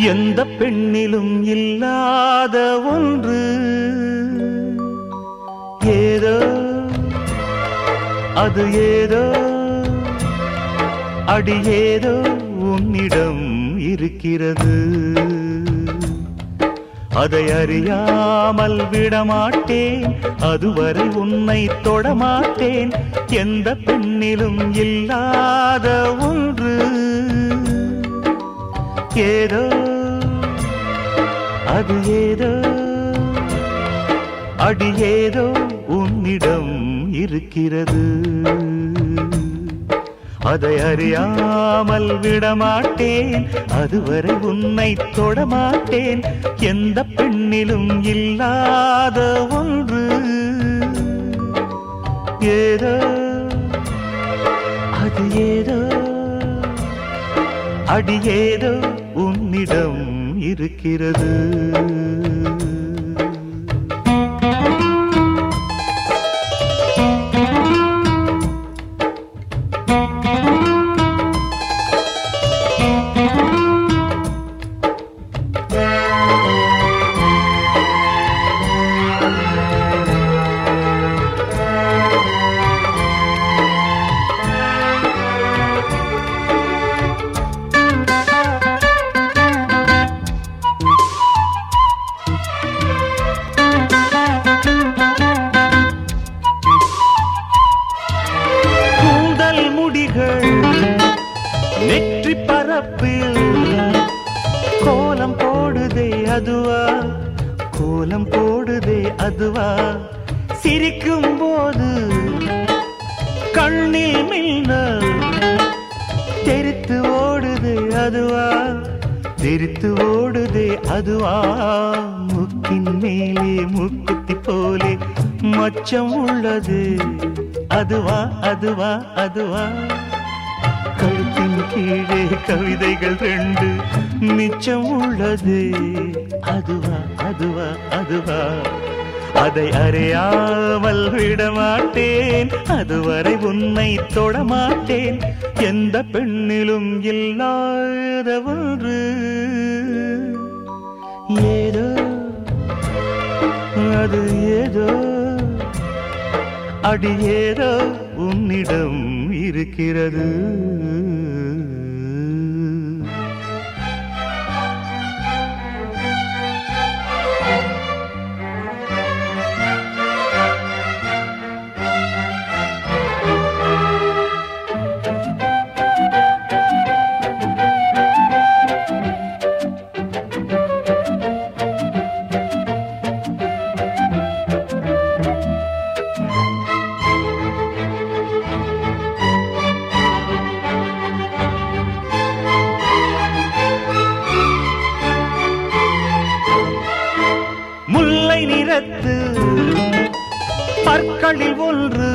எந்த பெண்ணிலும் இல்லாத ஒன்று ஏதோ அது ஏதோ அடி ஏதோ உன்னிடம் இருக்கிறது. அதை அறியாமல் விடமாட்டேன், அதுவரை உன்னை தொடமாட்டேன். எந்த பெண்ணிலும் இல்லாத ஒன்று ஏதோ அது ஏதோ அடி ஏதோ உன்னிடம் இருக்கிறது. அதை அறியாமல் விடமாட்டேன், அதுவரை உன்னை தொடமாட்டேன். எந்த பெண்ணிலும் இல்லாத ஒன்று ஏதோ அது ஏதோ அடி ஏதோ உன்னிடம் இருக்கிறது. நெற்றி பரப்பில் கோலம் போடுதே அதுவா, கோலம் போடுதே அதுவா. சிரிக்கும் போது கண்ணில் மின்னல் தெரித்து ஓடுதே அதுவா, தெரித்து ஓடுதே அதுவா. முக்கின் மேலே முக்குத்தி போலே மச்சம் உள்ளது அதுவா அதுவா அதுவா. கழுத்தின் கீழே கவிதைகள் ரெண்டு மிச்சம் உள்ளது அதுவா அதுவா அதுவா. அதை அறியாமல் விடமாட்டேன், அதுவரை உன்னை தொடமாட்டேன். எந்த பெண்ணிலும் இல்லாத ஒன்று ஏதோ அது ஏதோ அடி ஏதோ உன்னிடம் இருக்கிறது. முல்லை நிறத்து பற்களில் ஒன்று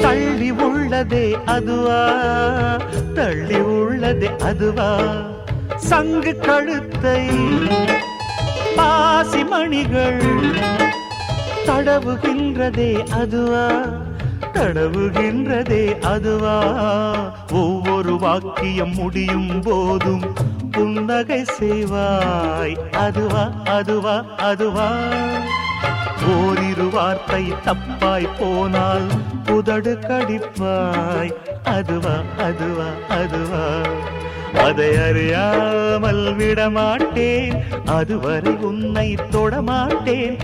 தள்ளி உள்ளதே அதுவா, தள்ளி உள்ளதே அதுவா. சங்கு கழுத்தை பாசிமணிகள் தடவுகின்றதே அதுவா, தடவுகின்றதே அதுவா. ஒவ்வொரு வாக்கியம் முடியும் போதும் புன்னகை செய்வாய் அதுவா அதுவா அதுவா. ஓரிரு வார்த்தை தப்பாய் போனால் உதடு கடிப்பாய் அதுவா அதுவா அதுவா. அதை அறியாமல் விடமாட்டேன், அதுவரை உன்னை தொடமாட்டேன்.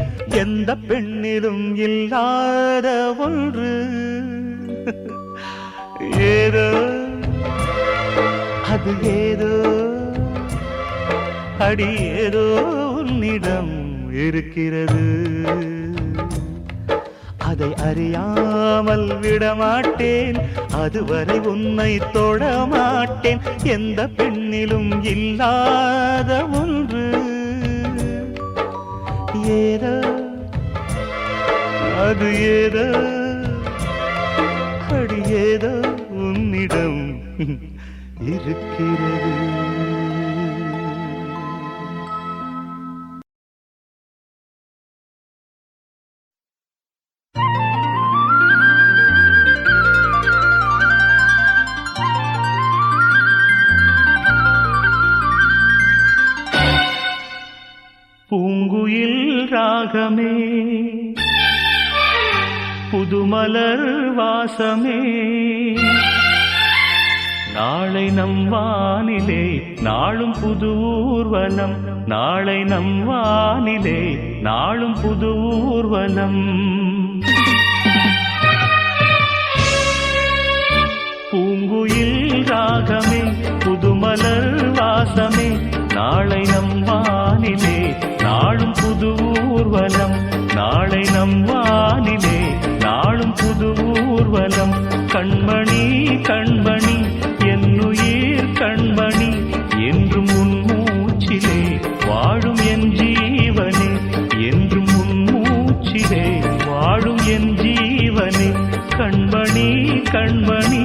எந்த பெண்ணிலும் இல்லாத ஒன்று ஏதோ அது ஏதோ அடி ஏதோ உன்னிடம் இருக்கிறது. அதை அறியாமல் விடமாட்டேன், அதுவரை உன்னை தொடமாட்டேன். எந்த பெண்ணிலும் இல்லாத ஒன்று ஏதோ அது ஏதோ அடி ஏதோ உன்னிடம் இருக்கிறது. ராகமே புதுமலர் வாசமே நாளை நம் வானிலே நாளும் புது ஊர்வலம் நாளை நம் வானிலே நாளும் புது ஊர்வலம் பூங்குயில் ராகமே புதுமலர் வாசமே நாளை நம் வானிலே நாளும் புது ஊர்வலம் நாளை நம் வானிலே நாளும் புது ஊர்வலம் கண்மணி கண்மணி என்னுயிர் கண்மணி என்றும் உன் மூச்சிலே வாழும் என் ஜீவனே என்றும் உன் மூச்சிலே வாழும் என் ஜீவனே கண்மணி கண்மணி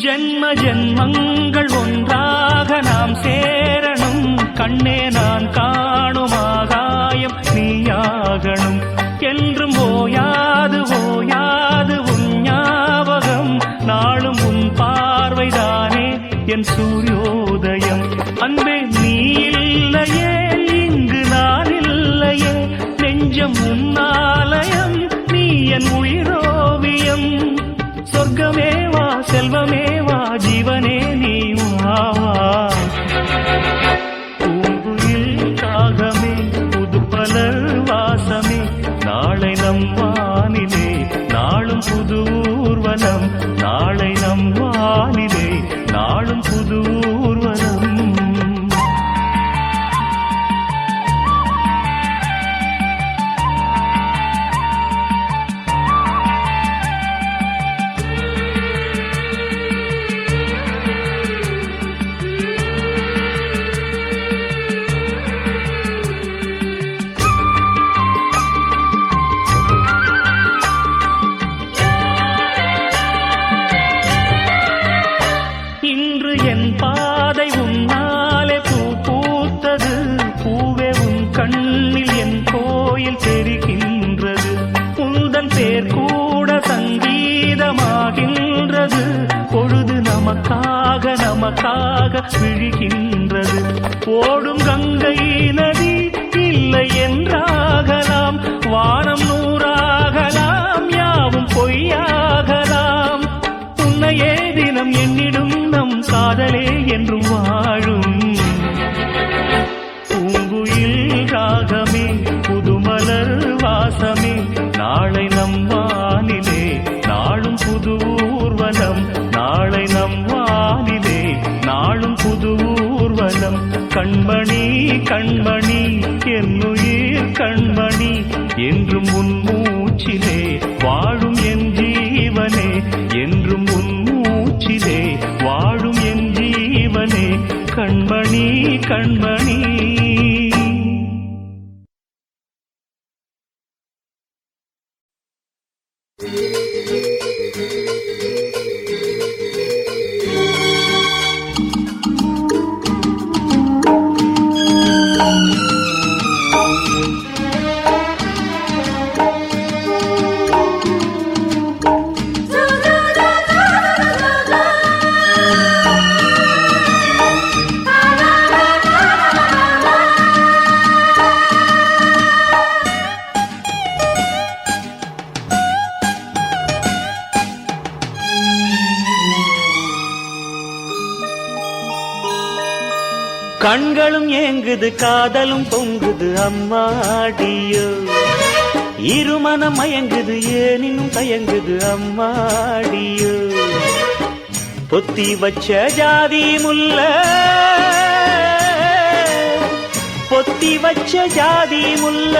ஜென்ம ஜென்மங்கள் ஒன்றாக நாம் சேரணும் கண்ணே நான் காணும் ஆகாயம் நீயாகணும் என்றும் ஓயாது ஓயாது உன் ஞாபகம் நாளும் உன் பார்வைதானே என் சூரியோதயம் அன்பே நீ இல்லையே இங்கு நான் இல்லையே நெஞ்சம் உன்னாலயம் நீ என் உயிரோவியம் சொர்க்கமே வா செல்வமே வா ஜீவனே நீ வா பூங்குயில் ராகமே புதுமலர் வாசமே நாளை நம் வானிலே நாளும் புது ஊர்வலம் நாளை நம் வானிலே நாளும் புது ஊர்வலம் இன்று என் பாதை உன்னாலே பூ பூத்தது பூவே உன் கண்ணில் என் கோயில் தெரிகின்றது உந்தன் பேர் கூட சங்கீதமாகின்றது பொழுது நமக்காக நமக்காக விழுகின்றது ஓடும் கங்கை நதி இல்லை என்றாகலாம் வானம் நூறாகலாம் யாவும் பொய்யாகலாம் உன்னையே தினம் என்னிடும் நம் காதலே என்றும் வாழும் பூங்குயில் ராகமே புதுமலர் வாசமே நாளை நம் வானிலே நாளும் புது ஊர்வலம் நாளை நம் வானிலே நாளும் புது ஊர்வலம் கண்மணி கண்மணி என்னுயிர் கண்மணி என்றும் உன் மூச்சிலே வாழும் என் ஜீவனே என்றும் உன் மூச்சிலே வாழும் என் ஜீவனே கண்மணி கண்மணி கண்களும் ஏங்குது காதலும் பொங்குது அம்மாடியோ இருமனம் மயங்குது ஏனினும் தயங்குது அம்மாடியோ பொத்தி வச்ச ஜாதி முல்ல பொத்தி வச்ச ஜாதி முல்ல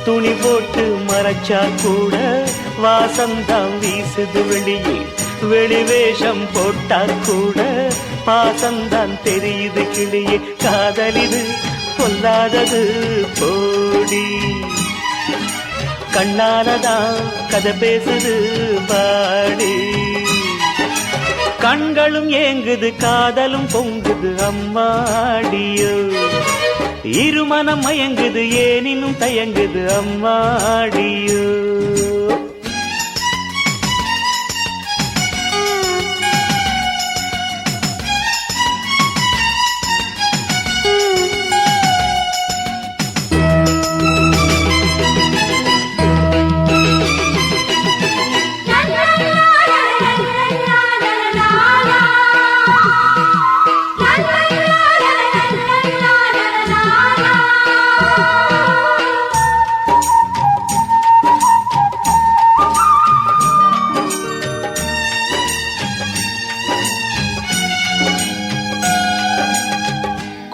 துணி போட்டு மறைச்சா கூட வாசம்தான் வீசுது வெளியே வெளிவேஷம் போட்டா கூட பாசம்தான் தெரியுது கிளியே காதலிது பொல்லாதது போடி கண்ணாலதான் கதை பேசுது பாடி. கண்களும் ஏங்குது காதலும் பொங்குது அம்மாடியோ. இருமனம் மயங்குது ஏனினும் தயங்குது அம்மாடியோ.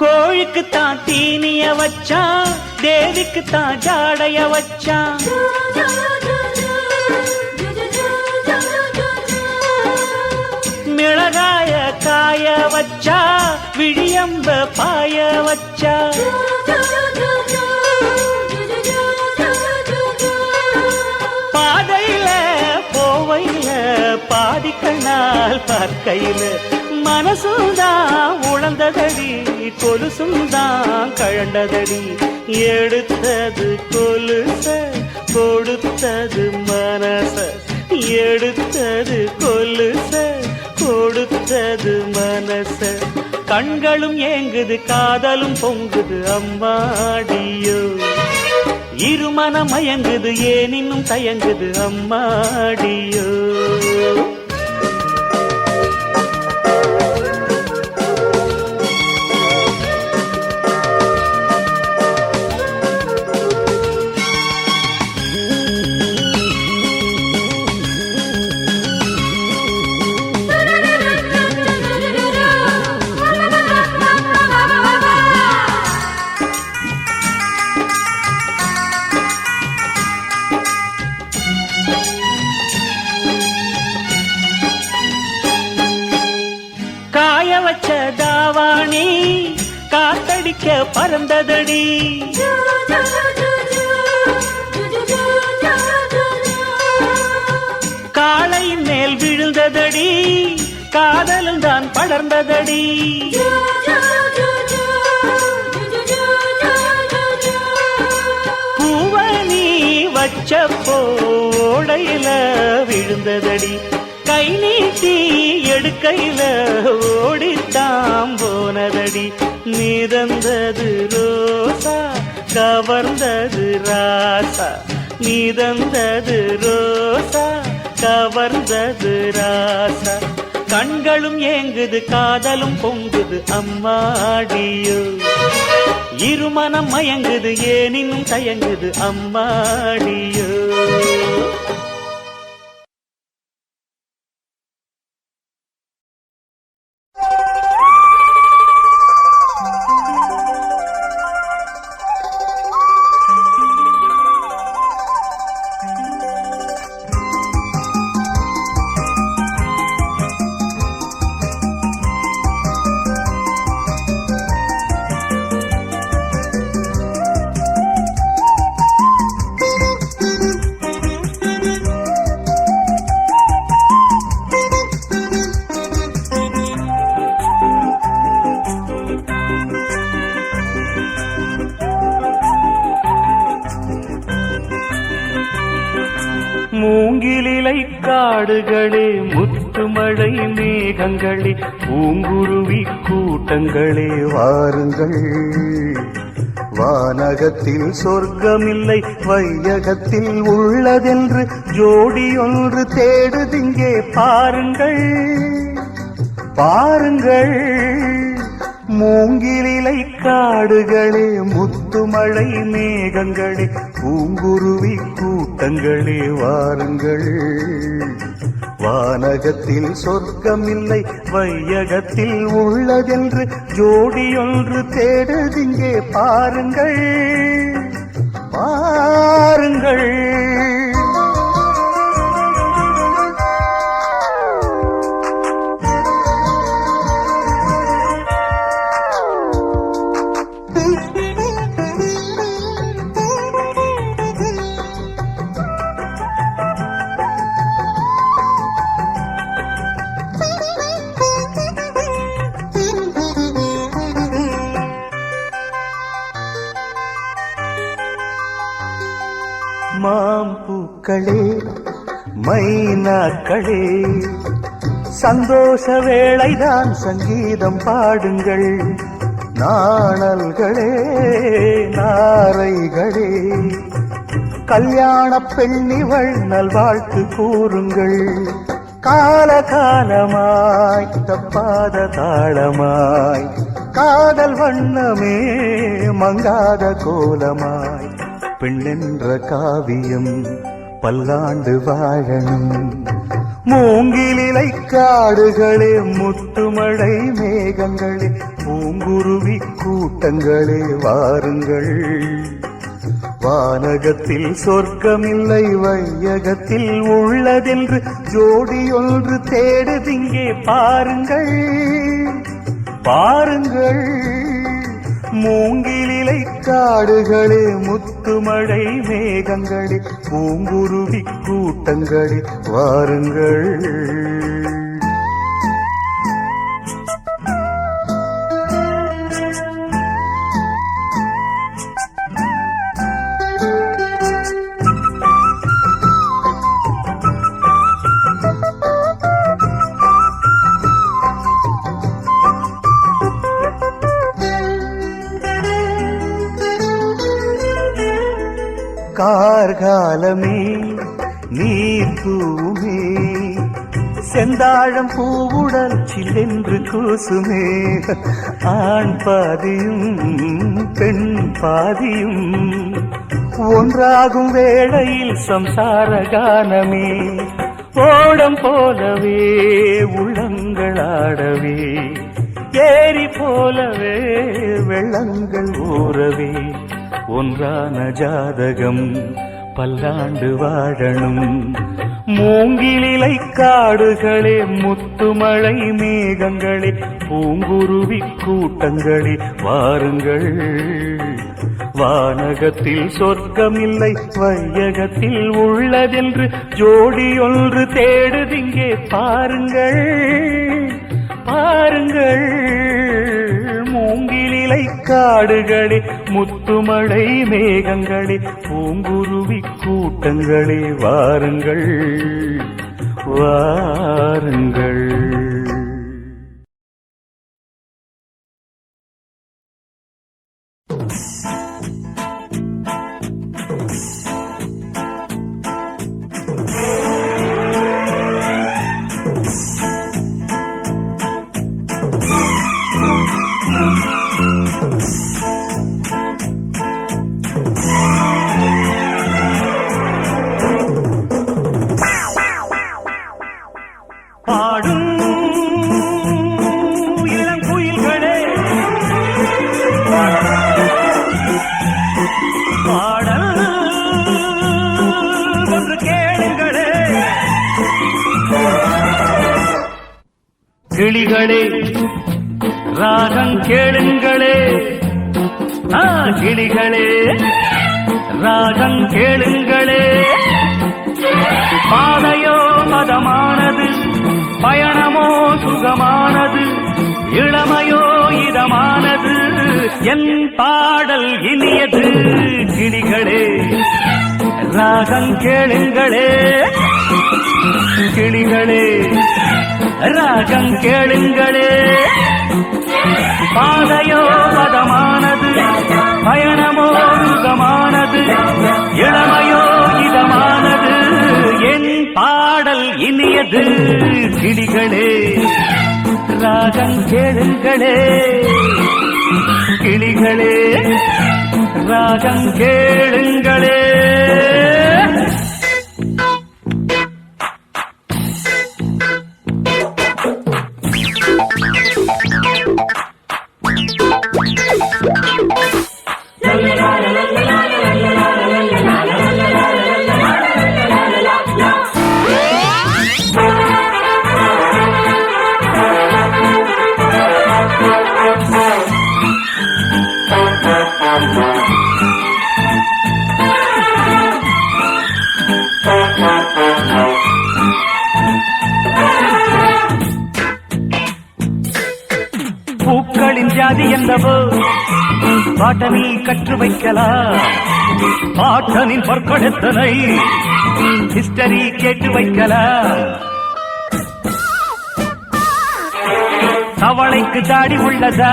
கோழிக்குத்தான் தீனிய வச்சான், தேவிக்குத்தான் ஜாடைய வச்சான். மிளகாய காய வச்சா, விழியம்ப பாய வச்சா. பாதையில போவையில பாதிக்கண்ணால் பார்க்கையில மனசுதான் உழந்ததடி, கொலுசுந்தான் கழண்டதடி. எடுத்தது கொலுச, கொடுத்தது மனச. எடுத்தது கொலுச, கொடுத்தது மனச. கண்களும் ஏங்குது காதலும் பொங்குது அம்மாடியோ. இருமனம் மயங்குது ஏனினும் தயங்குது அம்மாடியோ. காய வச்ச தாவாணி காத்தடிக்க பறந்ததடி. காளையின் மேல் விழுந்ததடி, காதலும் தான் படர்ந்ததடி. பூவனி வச்ச போடையில விழுந்ததடி. கை நீட்டி எடுக்கையில ஓடித்தாம் போனதடி. நீதந்தது ரோசா, கவர்ந்தது ராசா. நீதந்தது ரோசா, கவர்ந்தது ராசா. கண்களும் ஏங்குது காதலும் பொங்குது அம்மாடியோ. இருமனம் மயங்குது ஏனினும் தயங்குது அம்மாடியோ. மூங்கிலிலை காடுகளே, முத்துமழை மேகங்களே, பூங்குருவி கூட்டங்களே வாருங்கள். வானகத்தில் சொர்க்கமில்லை, வையகத்தில் உள்ளதென்று ஜோடியொன்று தேடுதிங்கே பாருங்கள், பாருங்கள். மூங்கிலிலை காடுகளே, முத்துமழை மேகங்களே, பூங்குருவி கூட்டங்களே வாருங்கள். வானகத்தில் சொர்க்கமில்லை, வையகத்தில் உள்ளதென்று ஜோடியொன்று தேடுதிங்கே பாருங்கள், பாருங்கள். மாம்பூக்களே மைனாக்களே சந்தோஷ வேளைதான் சங்கீதம் பாடுங்கள். நாணல்களே நாரைகளே கல்யாண பெண்ணிவள் நல்வாழ்த்து கூறுங்கள். காலகாலமாய் தப்பாத தாளமாய் காதல் வண்ணமே மங்காத கோலமாய் பெண்ணென்ற காவியம் பல்லாண்டு வாழணும். மூங்கிலிலை காடுகளே முத்துமழை மேகங்களே பூங்குருவி கூட்டங்களே வாருங்கள். வானகத்தில் சொர்க்கமில்லை வையகத்தில் உள்ளதென்று ஜோடியொன்று தேடுதிங்கே பாருங்கள் பாருங்கள். மூங்கிலிலை காடுகளே முத்துமழை மேகங்களே பூங்குருவி கூட்டங்களே வாருங்கள். கார்காலமே நீர் தூமே செந்தாழம் பூவுடல் சில்லென்று கூசுமே. ஆண் பாதியும் பெண் பாதியும் ஒன்றாகும் வேளையில் சம்சார கானமே. ஓடம் போலவே உள்ளங்களாடவே ஏரி போலவே வெள்ளங்கள் ஊறவே ஒன்றான ஜாதகம் பல்லாண்டு வாழணும். மூங்கிலிலை காடுகளே முத்துமழை மேகங்களே பூங்குருவி கூட்டங்களே வாருங்கள். வானகத்தில் சொர்க்கமில்லை வையகத்தில் உள்ளதென்று ஜோடியொன்று தேடுதிங்கே பாருங்கள் பாருங்கள். மூங்கிலிலை காடுகளே முத்துமழை மேகங்களே பூங்குருவி கூட்டங்களே வாருங்கள் வாருங்கள். கிளிகளே ராகம் கேளுங்களே கிளிகளே ராகம் கேளுங்களே. பாதையோ மதமானது பயணமோ சுகமானது இளமையோ இதமானது என் பாடல் இனியது. கிளிகளே ராகம் கேளுங்களே கிளிகளே ராகம் கேளுங்களே. பாதையோ மதமானது பயணமோ சுகமானது இளமையோ இதமானது என் பாடல் இனியது. கிளிகளே ராகம் கேளுங்களே கிளிகளே ராகம் கேளுங்களே. பூக்களின் ஜாதி என்னவோ பாட்டனி கற்று வைக்கலாம் பாட்டனின் பொற்கொடத்தனை ஹிஸ்டரி கேட்டு வைக்கலாம் தவளைக்கு தாடி உள்ளதா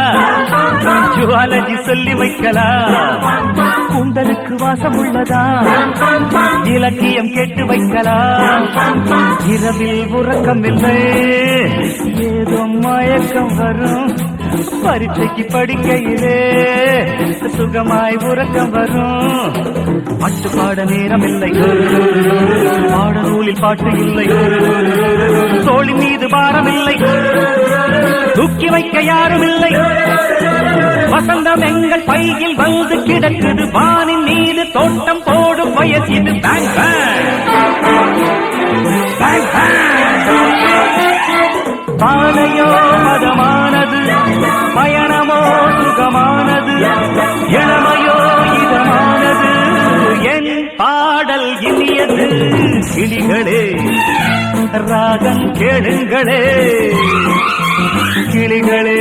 ஜுவாலஜி சொல்லி வைக்கலாம் குண்டலுக்கு வாசம் உள்ளதா இலக்கியம் கேட்டு வைக்கலாம் இரவில் உறக்கம் இல்லை ஏதோ மயக்கம் வரும் பரீட்சைக்கு படிக்கையிலே சுகமாய் உறக்கம் வரும் பாட்டு பாட நேரம் இல்லை பாடநூலில் பாட்டு இல்லை தோழி மீது பாரம் இல்லை தூக்கி வைக்க யாரும் இல்லை வசந்தம் எங்கள் பையில் வந்து கிடக்குது வானின் மீது தோட்டம் போடும் வயசு இது பேங் பேங் பாதையோ மதமானது பயணமோ சுகமானது இளமையோ இதமானது என் பாடல் இனியது கிளிகளே ராகம் கேளுங்களே கிளிகளே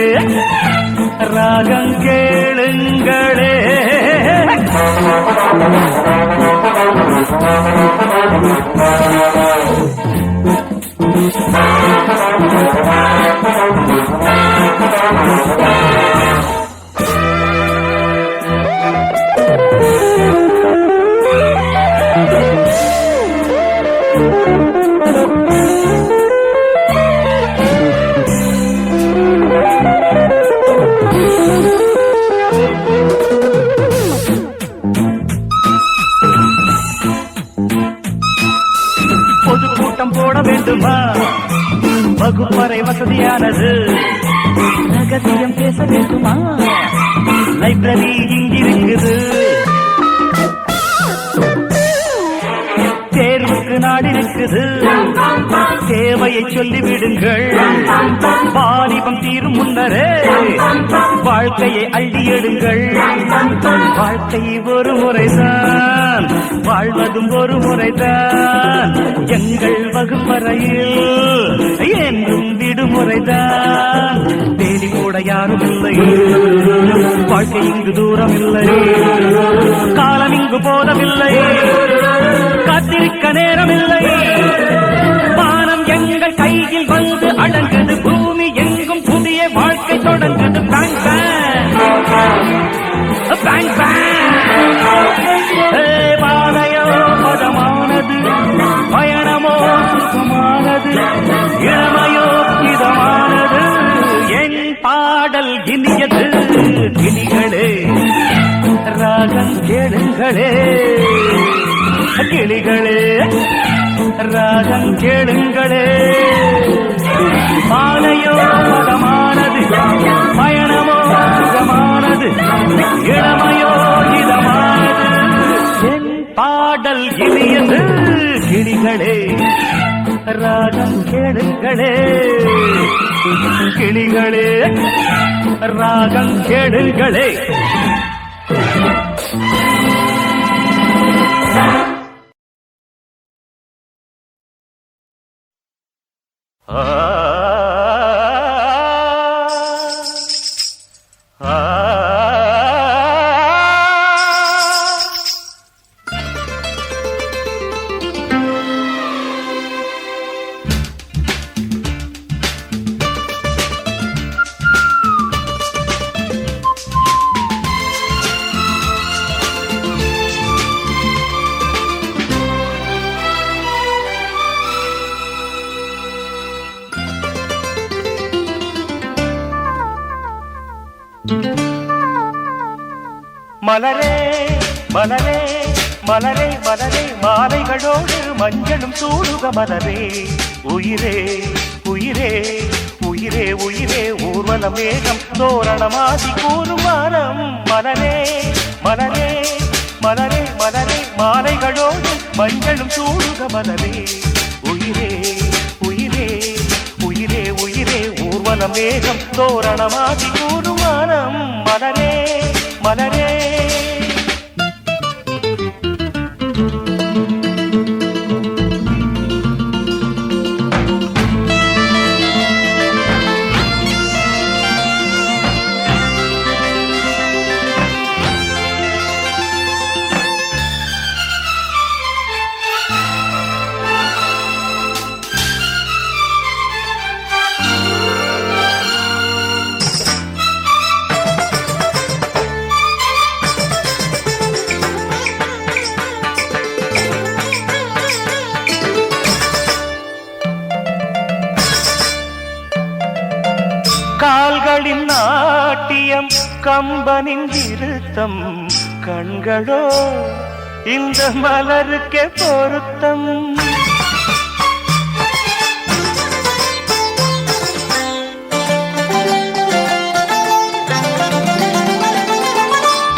ராகம் கேளுங்களே பொதுக்கூட்டம் போட வேண்டுமா வகுப்பறை வசதியானது ரகசியம் பேச வேண்டுமா லைப்ரரி இங்கிருக்குது தேர்வுக்கு நாடு இருக்குது தேவையை சொல்லிவிடுங்கள் வாலிபம் தீரும் முன்னரே வாழ்க்கையை அள்ளி எடுங்கள் வாழ்க்கை ஒரு முறைதான் வாழ்வதும் ஒரு முறைதான் எங்கள் வகுப்பறையில் என்றும் விடுமுறைதான் தேடி கூட யாரும் இல்லை வாழ்க்கை இங்கு தூரம் இல்லை காலம் இங்கு போதவில்லை காத்திருக்க நேரமில்லை வானம் எங்கள் கையில் வந்து அடங்குது பூமி எங்கும் புதிய வாழ்க்கை தொடங்குது பேங் பேங் பாதையோ பதமானது பயணமோ சுகமானது இளமையோ இதமானது என் பாடல் இனியது கிளிகளே ராகம் கேளுங்களே கிளிகளே ராகம் கேளுங்களே பாதையோ பதமானது பயணமோ சுகமானது இளமையோ இதமானது என் பாடல் இனியது கிளிகளே ராகம் கேளுங்களே கிளிகளே ராகம் கேளுங்களே மலரே மலரே மலரே மலரே மாலைகளோடு மஞ்சளும் சூடுக மலரே உயிரே உயிரே உயிரே உயிரே ஊர்வல மேகம் தோரணமாதி கூறும் வாரம் மலரே மலரே மலரே மலரே மாலைகளோடு மஞ்சளும் சூடுக மலரே உயிரே உயிரே உயிரே உயிரே ஊர்வல மேகம் தோரணமாதி கூறும் வாரம் மலரே மலரே கம்பனின் திருத்தம் கண்களோ இந்த மலருக்கே பொருத்தம்.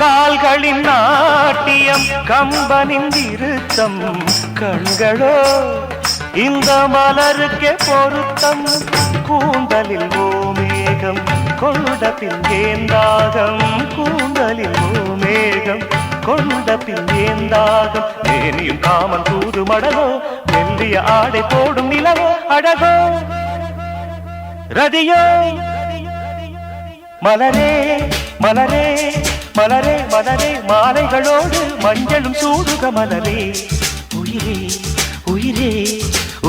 கால்களின் நாட்டியம் கம்பனின் திருத்தம் கண்களோ இந்த மலருக்கே பொருத்தம். கூந்தலில் ஓமேகம் கொண்ட பின் ஏந்தாகம், கூந்தலில் ஓமேகம் கொண்ட பின் ஏந்தாகம். தேனியும் காமன் தூது மடலோ, மெல்லிய ஆடை போடும் நிலவோ அழகோ ரதியோ. மலரே மலரே மலரே மலரே மாலைகளோடு மஞ்சளும் சூடுக மலரே. உயிரே உயிரே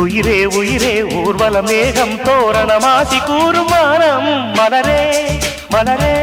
உயிரே உயிரே ஊர்வல மேகம் தோரணமாசி கூறும் வானம். மலரே மலரே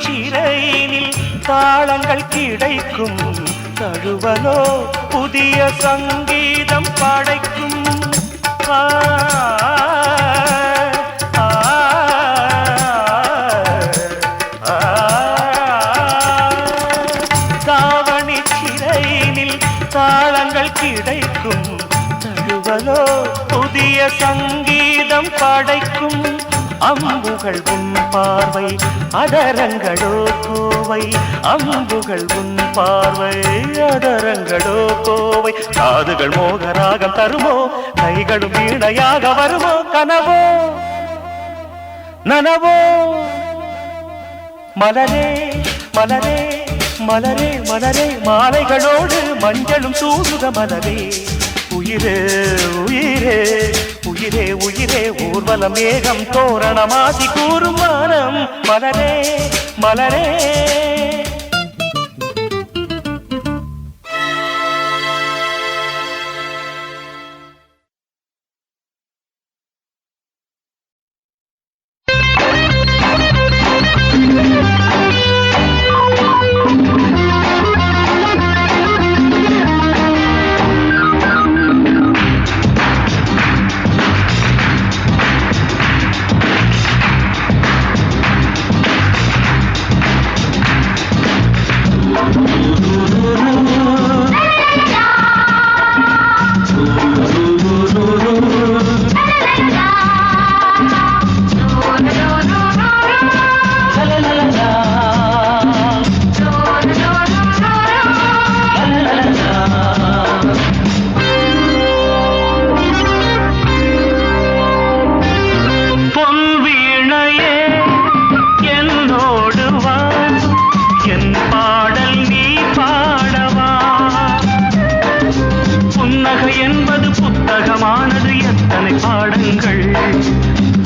சிறையினில் தாளங்கள் கிடைக்கும், தழுவலோ புதிய சங்கீதம் படைக்கும். தாவணி சிறையினில் தாளங்கள் கிடைக்கும், தழுவலோ புதிய சங்கீதம் படைக்கும். அம்புகள் உன் பார்வை அதரங்களோ கோவை, அம்புகள் உன் பார்வை அதரங்களோ கோவை. காதுகள் மோகராகம் தருமோ, கைகளும் வீணையாக வருமோ. கனவோ நனவோ. மலரே மலரே மலரே மலரே மாலைகளோடு மஞ்சளும் சூடுக மலரே. உயிரே உயிரே உயிரே உயிரே ஊர்வல மேகம் தோரணமாசி கூறும் வானம். மலரே மலரே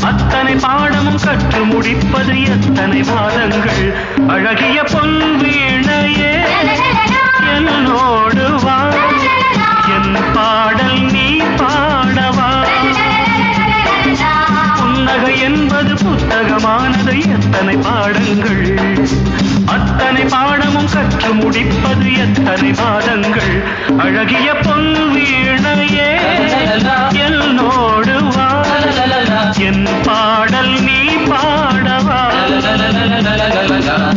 அத்தனை பாடமும் கற்று முடிப்பது எத்தனை மாதங்கள். அழகிய பொன் வீணையே என்னோடு வா, என் பாடல் நீ பாடவா. புன்னகை என்பது புத்தகமானது எத்தனை பாடங்கள். அத்தனை பாடமும் கற்று முடிப்பது எத்தனை மாதங்கள். அழகிய பொன் வீணையே என்னோடு வா, என் பாடல் நீ பாடவா. La la la la la la la la la la la la.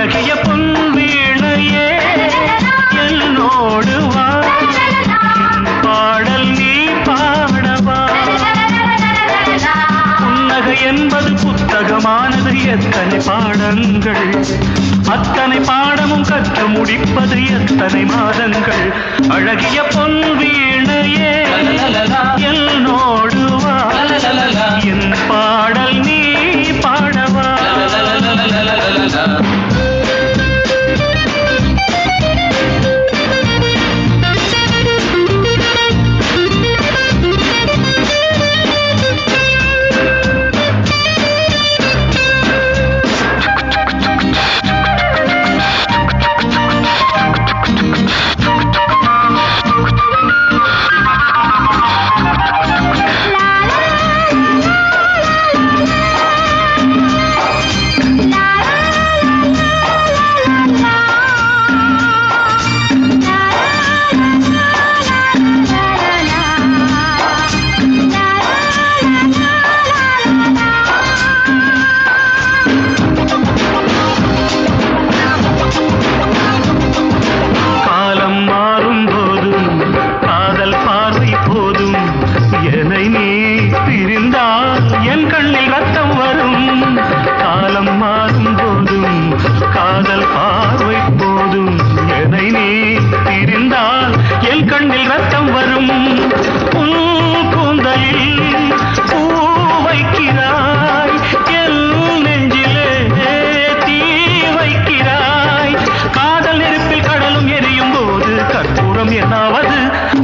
அழகிய பொன் வீணையே என்னோடு வா, பாடல் நீ பாடவா. புன்னகை என்பது புத்தகமானது, எத்தனை பாடங்கள், அத்தனை பாடமும் கற்று முடிப்பது எத்தனை மாதங்கள். அழகிய பொன் வீணையே என்னோடு வா, என் பாடல் நீ பாடவா.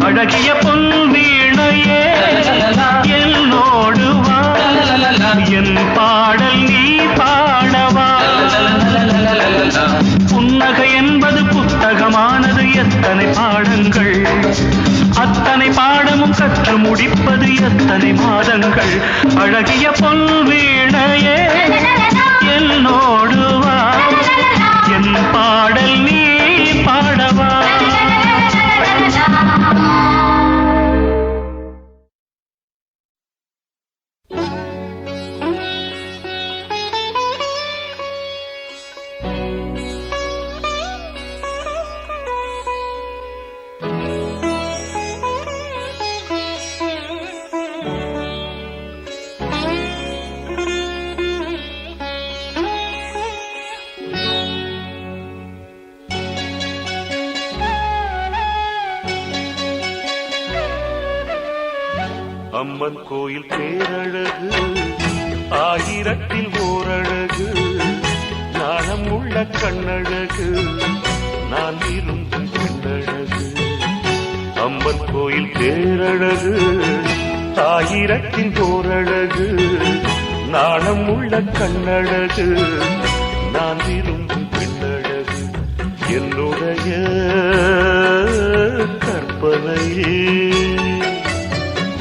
அழகிய பொன் வீணையே என்னோடு வா, என் பாடல் நீ பாடவா. புன்னகை என்பது புத்தகமானது, எத்தனை பாடங்கள், அத்தனை பாடமும் கற்று முடிப்பது எத்தனை மாதங்கள். அழகிய பொன் வீணையே என்னோடு வா, என் பாடல் நீ பாடவா. அம்மன் கோயில் பேரழகு, ஆயிரத்தில் ஓரழகு, நாணம் உள்ள கண்ணழகு, நான் விரும்பும் பெண்ணழகு. அம்மன் கோயில் பேரழகு, ஆயிரத்தில் ஓரழகு, நாணம் உள்ள கண்ணழகு, நான் விரும்பும் பெண்ணழகு. என்னுடைய கற்பனையே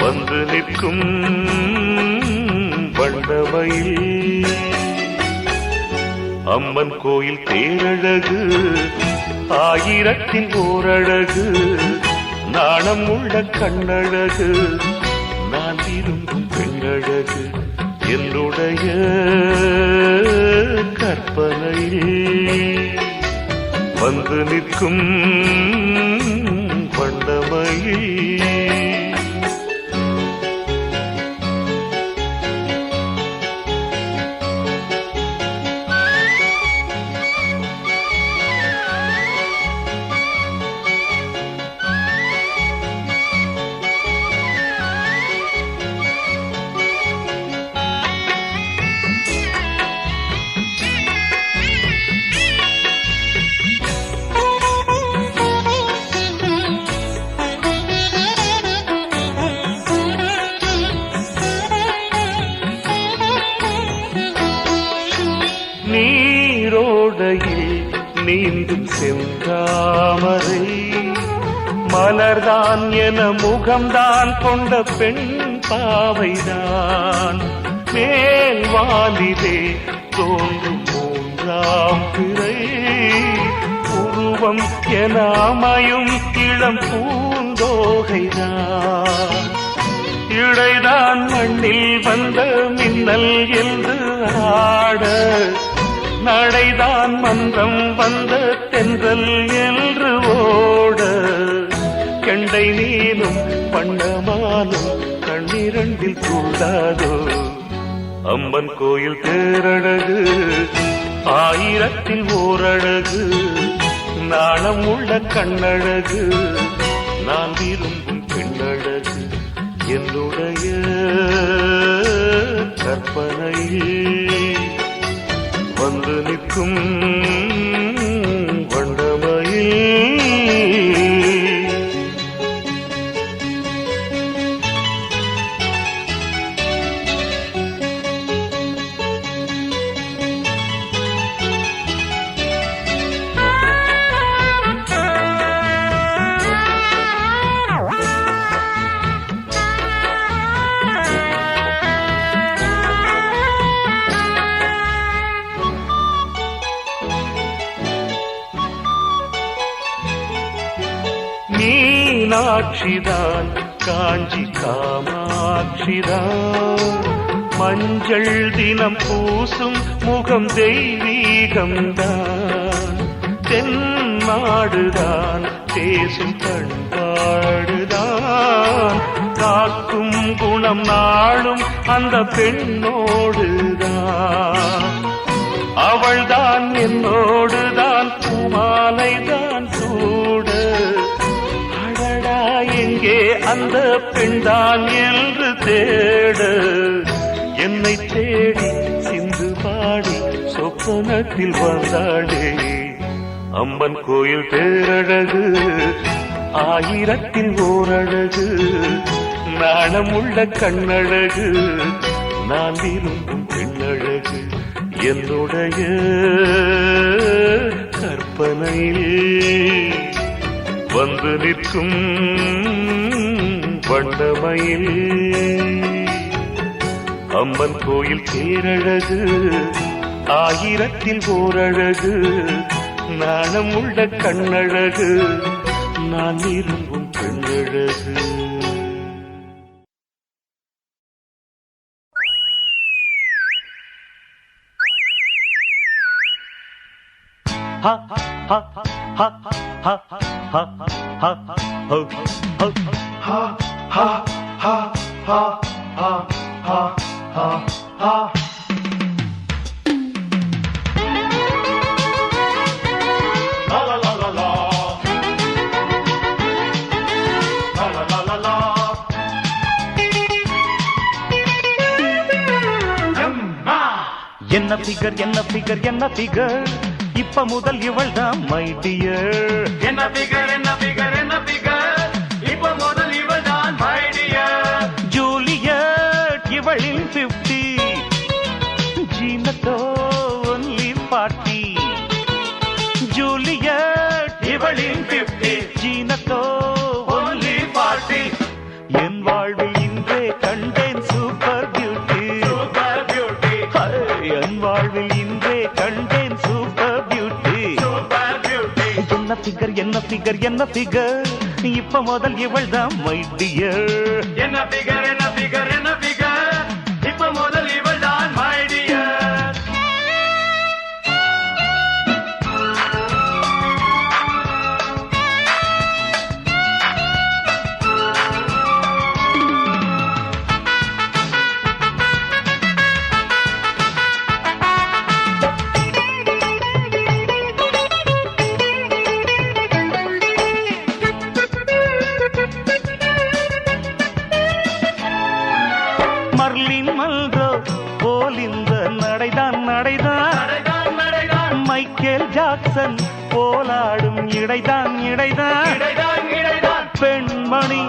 வந்து நிற்கும் வண்டமையில். அம்மன் கோயில் தேரழகு, ஆயிரத்தில் ஓரழகு, நாணம் உள்ள கண்ணழகு, நான் விரும்பும் பெண்ணழகு. என்னுடைய கற்பனையில் வந்து நிற்கும் வண்டமையில். நீரோடையில் நீந்தும் செந்தாமரை, மலர்தான் என முகம்தான் கொண்ட பெண் பாவைதான். மேல் வாலிலே தோன்றும் மூன்றாம் பிறை, உருவம் என அமையும் இளம் பூந்தோகைதான். இடைதான் மண்ணில் வந்த மின்னல் என்று ஆட, நடைதான் மன்றம் வந்த தென்றல் என்று ஓட கெண்டை நீனும் பண்ணமானும் கண்ணிரண்டில் கூடாதோ அம்மன் கோயில் தேரழகு ஆயிரத்தில் ஓரழகு நாணம் உள்ள கண்ணழகு நான் விரும்பும் பெண்ணழகு என்னுடைய கற்பனையில் வந்து நிற்கும் வண்டமையில் மீனாட்சிதான் காஞ்சி காமாட்சிதான் மஞ்சள் தினம் பூசும் முகம் தெய்வீகம்தான் தென்னாடுதான் பேசும் பண்பாடுதான் காக்கும் குணம் நாளும் அந்த பெண்ணோடுதான் அவள்தான் என்னோடுதான் பூமாலைதான் சூட எங்கே அந்த பெண்தான் என்று தேட என்னை தேடி சிந்து பாடி சொப்பனத்தில் வந்தாளே அம்மன் கோயில் தேரழகு ஆயிரத்தில் ஓரழகு நாணமுள்ள கண்ணழகு நான் விரும்பும் பெண்ணழகு என்னுடைய கற்பனையில் வந்து நிற்கும் வண்டமையில் அம்மன் கோயில் தேரழகு ஆயிரத்தில் ஓரழகு நாணம் உள்ள கண்ணழகு நான் விரும்பும் பெண்ணழகு ha ha ha ha ha ha ha ha ha ho ho ha ha ha ha ha ha ha ha la la la la la la la la la la Yamma என்ன ஃபிகர் என்ன figure என்ன figure இப்ப முதல் இவள்தான் my dear என்ன figure என்ன figure என்ன figure இப்ப முதல் இவள்தான் மை டியர் ஜூலியட் இவளில் 50 ஜீனத்தோ ஒன்லி 40 ஜூலியட் இவளின் 50 ஜீனத்தோ only 40 என் வாழ்வில் இன்றே கண்டேன் சூப்பர் பியூட்டி சூப்பர் பியூட்டி என் வாழ்வில் இன்றே கண்டேன் சூப்பர் பியூட்டி சூப்பர் பியூட்டி என்ன ஃபிகர் என்ன ஃபிகர் என்ன ஃபிகர் இப்ப முதல் இவள்தான் மை டியர் என்ன ஃபிகர் என்ன ஃபிகர் என்ன ஃபிகர் இப்ப முதல் இவள்தான் மை டியர் மர்லின் மல்ரோ போல் இந்த நடைதான் நடைதான் நடைதான் நடைதான் மைக்கேல் ஜாக்சன் போலாடும் இடைதான் இடைதான் இடைதான் இடைதான் பெண்மணி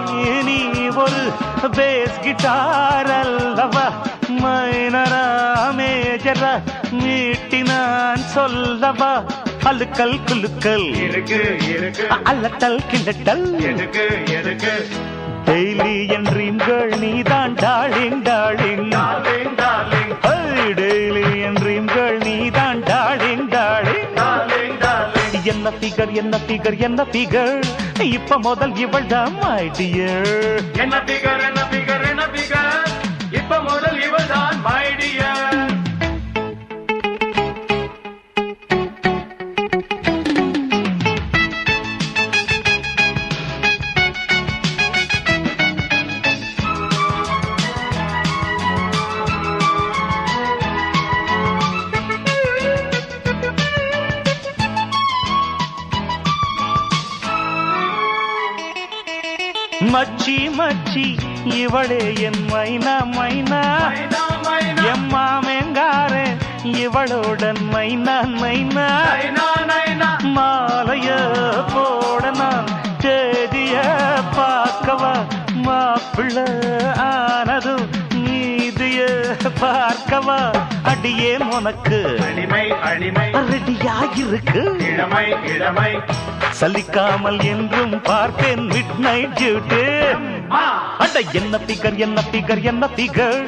நீ ஒரு பேஸ் கிட்டார் அல்லவா மைனரா மேஜரா மீட்டி நான் சொல்லவா அலுக்கல் குலுக்கல் இருக்கு இருக்கு அல்லட்டல் கிள்ளட்டல் எதுக்கு எதுக்கு டெய்லி என் ட்ரீம்கள் நீதான் darling darling darling darling daily என் ட்ரீம்கள் நீதான் டார்லிங் டார்லிங் டார்லிங் டார்லிங் என்ன ஃபிகர் என்ன ஃபிகர் என்ன ஃபிகர் இப்ப முதல் இவள்தான் மை டியர் என்ன ஃபிகர் என்ன ஃபிகர் என்ன ஃபிகர் இப்ப முதல் இவள்தான் மை டியர் மச்சி மச்சி இவளே என் மைனா மைனா மைனா மைனா எம்மாமெங்காரே இவளோடன் மைனா மைனா நைனா நைனா மாலைய போட நான் தேதிய பார்க்கவா மாப்பிள்ள ஆனதும் நீதிய பார்க்கவா அடியே உனக்கு அடிமை அடிமை ரெடியாயிருக்கு இளமை இளமை சலிக்காமல் என்றும் பார்ப்பேன் மிட் நைட் டியூட்டி அட என்ன பிகர் என்ன பிகர் என்ன பிகர்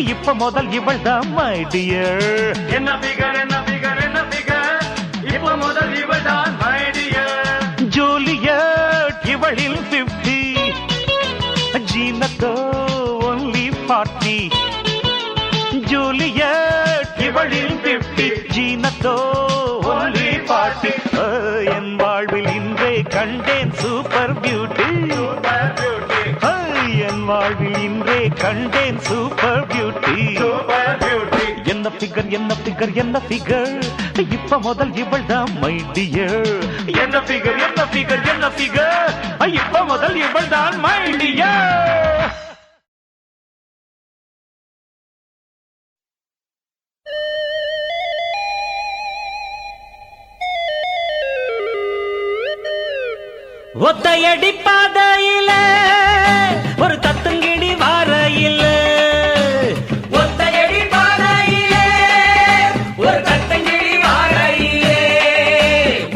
இப்ப முதல் இவள் தான் மை டியர் என்ன பிகர் என்ன பிகர் என்ன பிகர் இப்ப முதல் இவள் தான் மை டியர் ஜூலியட் இவளில் 50 ஜீனத்தோ ஒன்லி 40 ஜூலியட் இவளில் 50 ஜீனத்தோ ஒன்லி 40 என் வாழ்வில் இன்றே கண்டேன் சூப்பர் பியூட்டி சூப்பர் பியூட்டி என் வாழ்வில் இன்றே கண்டேன் சூப்பர் பியூட்டி சூப்பர் பியூட்டி என்ன பிகர் என்ன பிகர் என்ன பிகர் இப்ப முதல் இவள் தான் மை டியர் என்ன பிகர் என்ன பிகர் என்ன பிகர் இப்ப முதல் இவள் தான் மை டியர் ஒத்தையடி பாதையில ஒரு தத்துங்கிடி வாரையில ஒத்தையடி பாதையிலே ஒரு தத்தங்கிழி வாரையிலே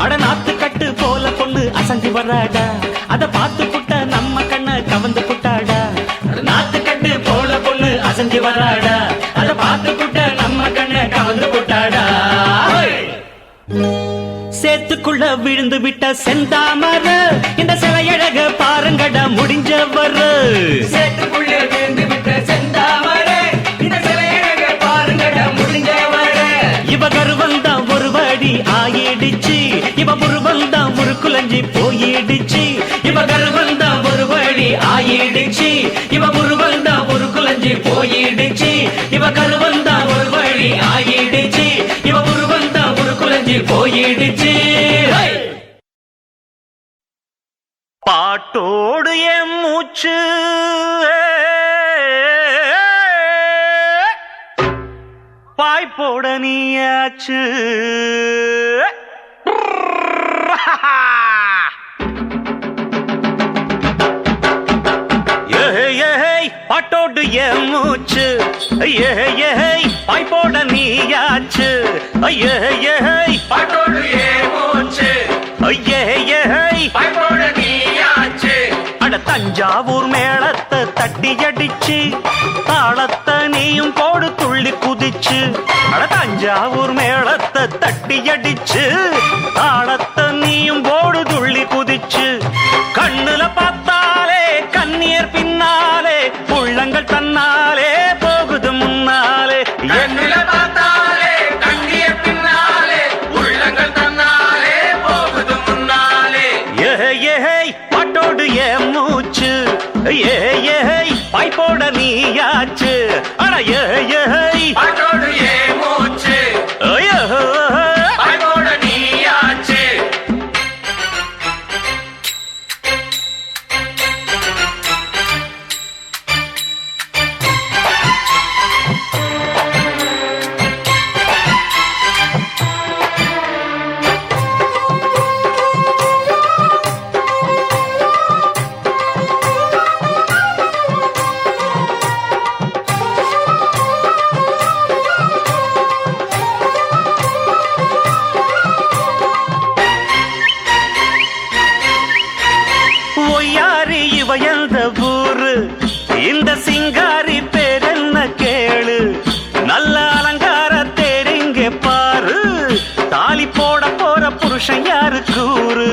அட நாத்து கட்டு போல பொண்ணு அசஞ்சு வராடா அத பார்த்து புட்ட நம்ம கண்ண கவந்து புட்டாடா நாத்து கட்டு போல பொண்ணு அசஞ்சு வராடா அத பார்த்து புட்ட நம்ம கண்ண கவந்து புட்டாடா சேத்துக்குள்ள விழுந்து விட்ட செந்தாமர இந்த சிலையழக பாருங்கடா முடிஞ்சவர் சேத்துக்குள்ளே விழுந்து விட்ட செந்தாமரை இந்த சிலையழக பாருங்கடா முடிஞ்சவரே இவ கருவந்தான் ஒரு வடி ஆயிடுச்சு இவ முருவந்தான் ஒரு குலஞ்சி போயிடுச்சு இவ கருவந்தா ஒரு வழி ஆயிடுச்சு இவ முருவந்தா ஒரு குலஞ்சி போயிடுச்சு இவ கருவந்தா ஒரு வழி ஆயிடுச்சு இவ முருவந்தா ஒரு குலஞ்சி போயிடுச்சு பாட்டோடு என் மூச்சு பாய்போட நீயாச்சு பாட்டோடு என் மூச்சு பாய்போட நீயாச்சு பாட்டோடு ஏ மூச்சு பாய்போட நீயாச்சு அட தஞ்சாவூர் மேளத்தை தட்டி அடிச்சு தாளத்தை நீயும் போடு துள்ளி குதிச்சு அட தஞ்சாவூர் மேளத்தை தட்டி அடிச்சு தாளத்தை நீயும் போடு துள்ளி குதிச்சு கண்ணுல பார்த்தாலே கண்ணியர் பின்னாலே உள்ளங்கள் தன்னாலே போகுது முன்னாலே கண்ணுல பார்த்தாலே கண்ணிய பின்னாலே உள்ளங்கள் தன்னாலே போகுது முன்னாலே பாட்டோடு என் மூச்சு பாய்போட நீயாச்சு அட பாட்டோடு ஏ மூச்சு பாய்போட நீயாச்சு ஒய்யாரி இவ எந்த ஊரு இந்த சிங்காரி பேர் என்ன கேளு நல்ல அலங்கார தேரிங்க பாரு தாலி போட போற புருஷன் யாரு கூறு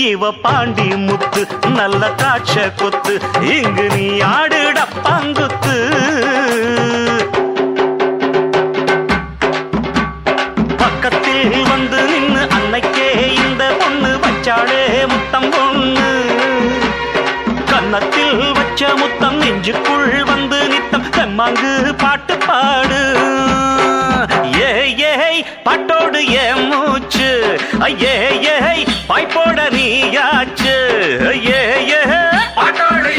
இவ பாண்டி முத்து நல்ல காட்ச கொத்து இங்கு நீ ஆடுட பங்குத்து பக்கத்தில் வந்து நின்னு அன்னைக்கே இந்த பொண்ணு வச்சாளே முத்தம் பொண்ணு கன்னத்தில் வச்ச முத்தம் நெஞ்சுக்குள் வந்து நித்தம் செம்மாங்கு பாட்டு பாடு பாட்டோடு என் மூச்சு பாய்போட நீயாச்சு பாட்டோடு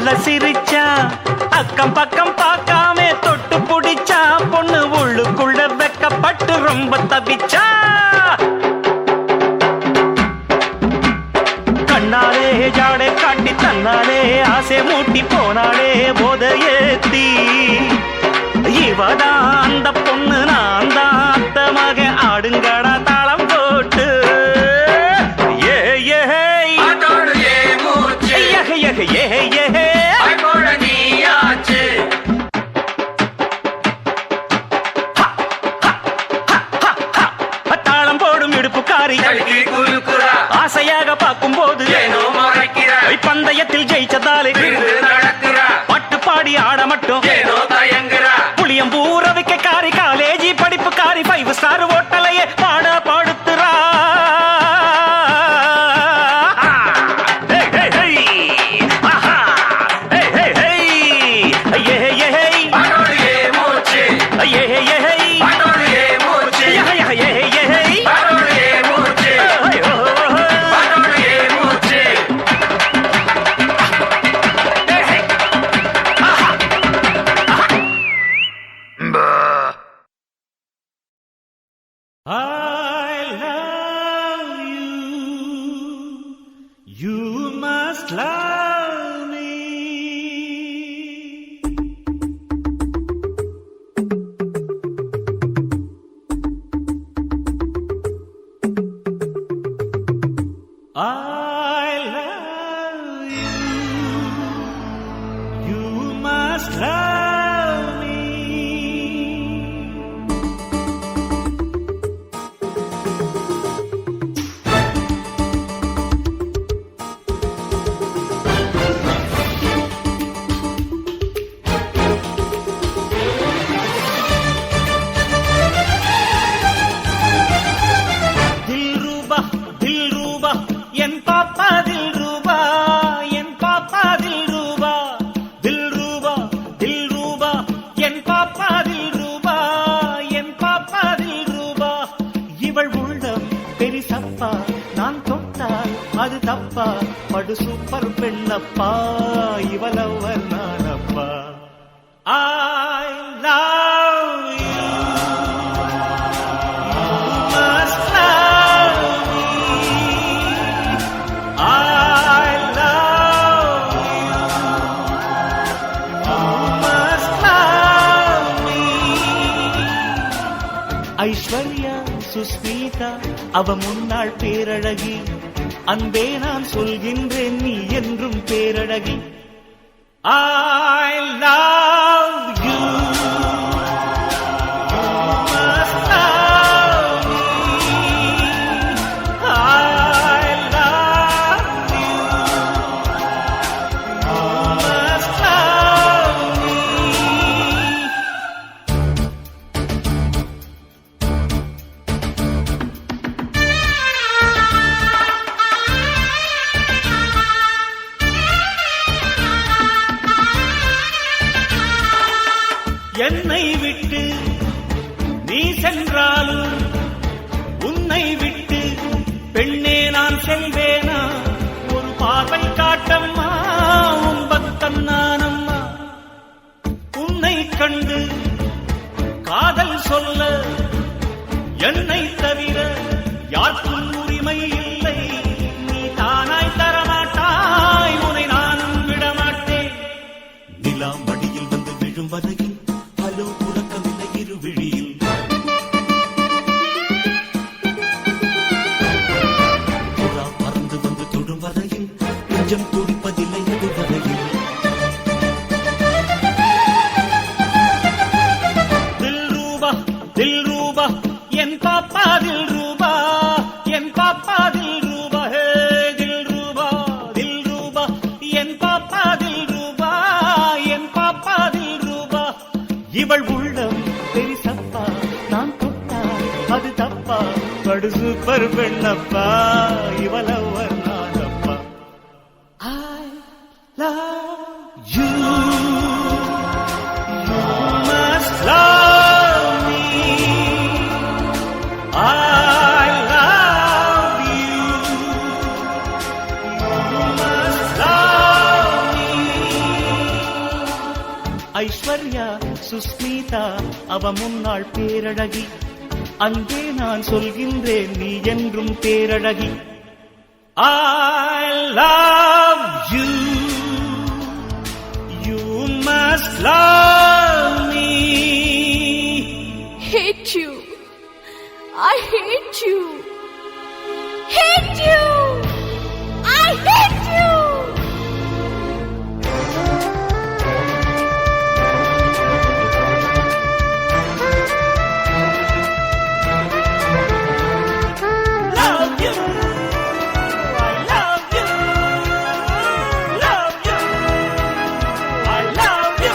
நல்ல சிரிச்சா அக்கம் பக்கம் பார்க்காம தொட்டு புடிச்சா பொண்ணு உள்ளுக்குள்ள வெக்கப்பட்டு ரொம்ப தவிச்சா கண்ணாலே ஜாடை காட்டி தன்னாலே ஆசை மூட்டி போனாலே போத ஏத்தி இவதான் அந்த பொண்ணு நான் தான் அத்த மக ஆடுங்கடா தாளம் போட்டு ஏ ஏ அதோடு ஏ மூச்சு ஏ ஏ ஏ அங்கோட நீயாச்சு தாளம் போடும் இடுப்புக்காரி கல்கி குலுக்குறா ஆசையாக பார்க்கும் போது ஏனோ மறைக்கிறா பந்தயத்தில் ஜெயிச்சதாலே விருது நடக்கிறா பாட்டு பாடி ஆட மட்டும் ஏனோ தயங்குறா புளியம்பூர விக்க காரி காலேஜி படிப்பு காரி 5 ஸ்டார் ஓட்டலையே பாட பாடுத்துறா அதோடு ஏ மூச்சு அதோடு ஏ மூச்சு அதோடு ஏ மூச்சு அதோடு ஏ மூச்சு I love you. You must love me. I love you. You must love me. Dilruba என் பாப்பா தில்ரூபா என் பாப்பா தில்ரூபா தில்ரூபா என் பாப்பா தில்ரூபா என் பாப்பா தில்ரூபா இவள் உள்ளம் பெரிசப்பா நான் தொட்டால் அது தப்பா படு super பெண்ணப்பா இவளவர் நானப்பா I love you. Must love me. I love you. Must love me. Aishwarya Sushmita அவ முன்னாள் பேரழகி அன்பே நான் சொல்கின்றேன் நீ என்றும் பேரழகி I love you. You must love me. I love you. You must love me. என்னை விட்டு நீ சென்றாலும் உன்னை விட்டு பெண்ணே நான் செல்வேனா ஒரு பார்வை காட்டம்மா உன் பக்தன் நானம்மா உன்னை கண்டு காதல் சொல்ல என்னை தவிர யாருக்கும் உரிமை இல்லை நீ தானாய் தரமாட்டாய் உன்னை நானும் விடமாட்டேன் நிலா மடியில் வந்து விழும் வரையில் ஹலோ உறக்கமில்லை இரு விழியில் புறா பறந்து வந்து தொடும் வரையில் நெஞ்சம் துடிப்பதில்லை அது வரையில் தில்ரூபா என் பாப்பா தில்ரூபா என் பாப்பா தில்ரூபா ஹே தில்ரூபா என் பாப்பா தில்ரூபா என் பாப்பா தில்ரூபா இவள் உள்ளம் பெரிசப்பா நான் தொட்டா அது தப்பா படு super பெண்ணப்பா இவளவர் நானப்பா I love you. You must love me. I love you. You must love me. Sushmita அவ முன்னாள் பேரழகி. அங்கே நான் சொல்கின்றேன் நீ என்றும் பேரழகி. I love you, you must love me. Hate you. I hate you. Hate you. I hate you. Love you, I love you, love you, I love you.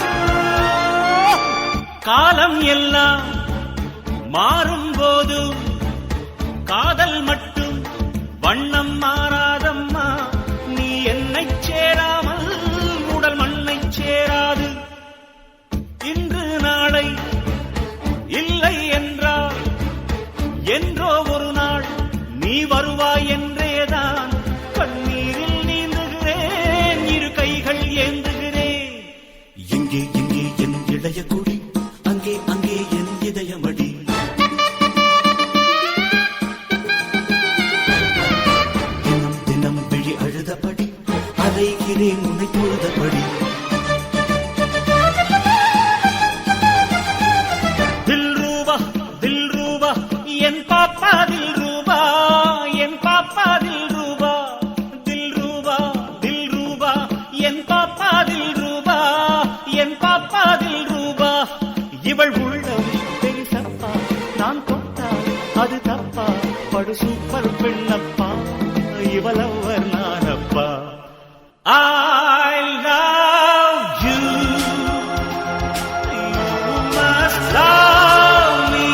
காலம் எல்லாம் மாறும்போது காதல் மட்டும் வண்ணம் மாறாதம்மா. நீ என்னைச் சேராமல் உடல் மண்ணைச் சேராது. இன்று நாளை இல்லை என்றால் என்றோ ஒரு நாள் நீ வருவாய் என்றேதான் கண்ணீரில் நீந்துகிறேன், இரு கைகள் ஏந்துகிறேன். எங்கே எங்கே என் இளைய கொடி, அங்கே அங்கே என் இதயமடி. தினம் தினம் விழி அழுதபடி அலைகிறேன் உன்னை தொழுதபடி. தில் ரூபா என் பாப்பா தில் ரூபா, என் பாப்பா தில் ரூபா. தில் ரூபா என் பாப்பா தில் ரூபா, என் பாப்பா தில் ரூபா. இவள் உள்ளம் பெரிசப்பா, நான் தொட்டா அது தப்பா. படு super பெண்ணப்பா, இவளவர் நானப்பா. I love you, you must love me.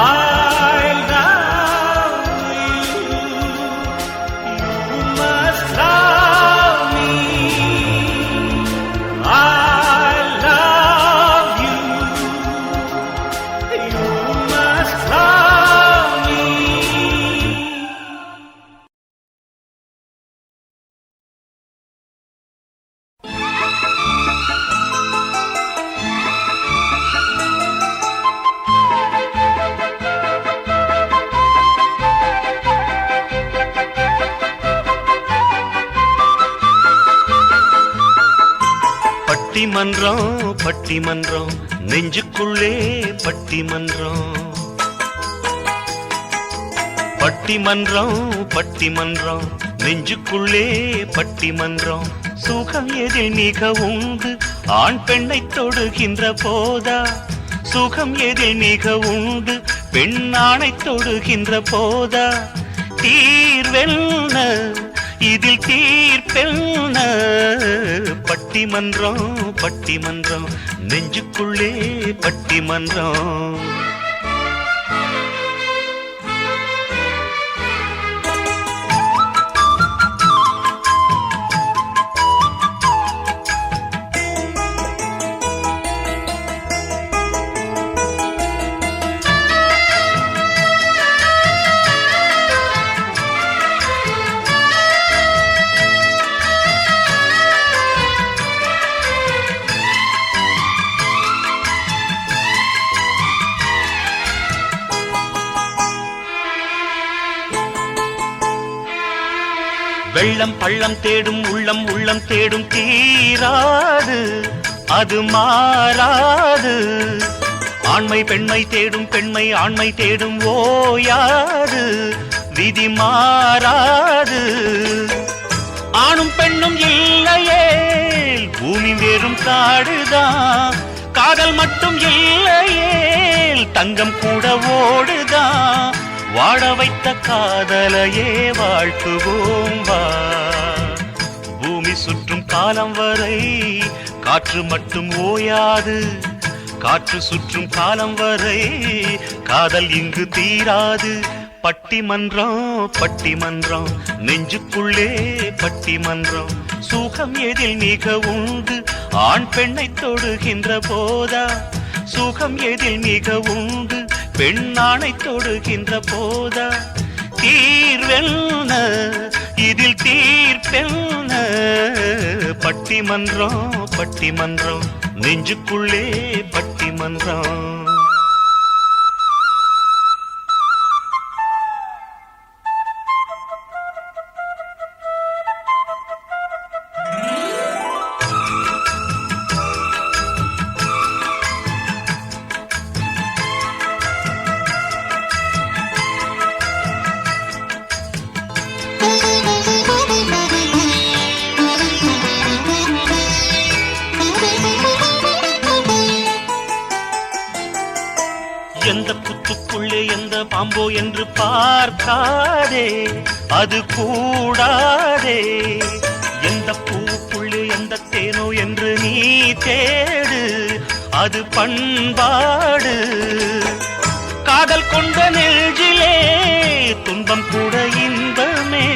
I love you, you must love me. I love you, you must love me. பட்டிமன்றம் பட்டிமன்றம் நெஞ்சுக்குள்ளே பட்டிமன்றம். பட்டிமன்றம் பட்டிமன்றம் நெஞ்சுக்குள்ளே பட்டிமன்றம். சுகம் எதில் மிக உண்டு ஆண் பெண்ணை தொடுகின்ற போதா. சுகம் எதில் மிக உண்டு பெண் ஆணை தொடுகின்ற போதா. தீர்வென்ன இதில் தீர்ப்பென்ன. பட்டிமன்றம் பட்டிமன்றம் நெஞ்சுக்குள்ளே பட்டிமன்றம். வெள்ளம் பள்ளம் தேடும் உள்ளம் உள்ளம் தேடும் தீராது அது மாறாது. ஆண்மை பெண்மை தேடும் பெண்மை ஆண்மை தேடும் ஓயாது விதி மாறாது. ஆணும் பெண்ணும் இல்லையே பூமி வேறும் காடுதான். காதல் மட்டும் இல்லையே தங்கம் கூட ஓடுதான். வாழ வைத்த காதலையே வாழ்த்துவோம் வா. பூமி சுற்றும் காலம் வரை காற்று மட்டும் ஓயாது. காற்று சுற்றும் காலம் வரை காதல் இங்கு தீராது. பட்டிமன்றம் பட்டிமன்றம் நெஞ்சுக்குள்ளே பட்டிமன்றம். சுகம் எதில் மிக உண்டு ஆண் பெண்ணை தொடுகின்ற போதா. சுகம் எதில் மிக உண்டு பெண் ஆணை தொடுகின்ற போதா. தீர்வென்ன இதில் தீர்ப்பென்ன. பட்டிமன்றம் பட்டிமன்றம் நெஞ்சுக்குள்ளே பட்டிமன்றம். எந்த புத்துக்குள்ளே எந்த பாம்போ என்று பார்க்காதே, அது கூடாதே. எந்த பூவுக்குள்ளே எந்த தேனோ என்று நீ தேடு, அது பண்பாடு. காதல் கொண்ட நெஞ்சிலே துன்பம் கூட இன்பமே,